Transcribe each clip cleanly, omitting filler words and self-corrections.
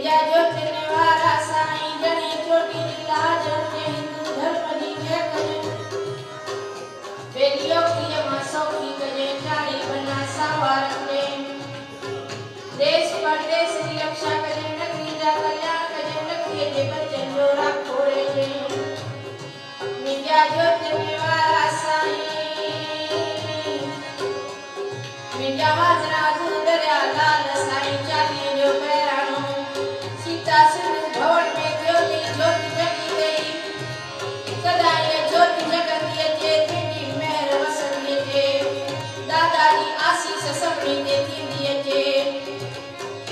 मिंजा जोतने वारा साईं जने छोटी लाज ने हिंदू धर्म दी जय करे बेलियों की मासों की गजे चाड़ी बना सवार ने देश परदेश की रक्षा करे नगरी जा कल्याण करे नगरी के बच्चन जो राखो रे मिंजा जोतने वाला साईं मिंजा हाजरा दरिया लाल साईं चाली जो पैरानो सीता सिंधु भवन में ज्योति ज्योति जगी गई सदा ये ज्योति जगती जे तेरी मेहर वसती जे दादाजी आशीष सबनी देती दिए जे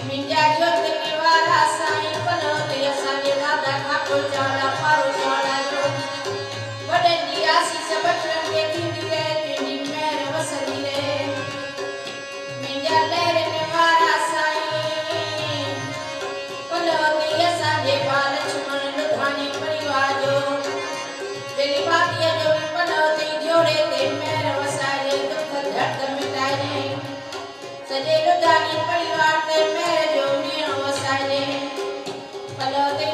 मिंजा जोतने वाला साईं पलो ते असांजे दादा ठाकुर चाड़ा पारो चाड़ा जो वॾनि जी आशीष बचड़नि खे थींदी रहे तुंहिंजी मेहर वसंदी रहे मिंजा लहरनि वारा साईं पलो ते असांजे बाल लक्ष्मण लुधानी परिवार जो दिली भातीअ जो बि पलो ते जोड़े ते मेहर वसाए दुख दर्द मिटाए सॼे लुधानी परिवार ते मेहर जो मीणो वसाए पलो ते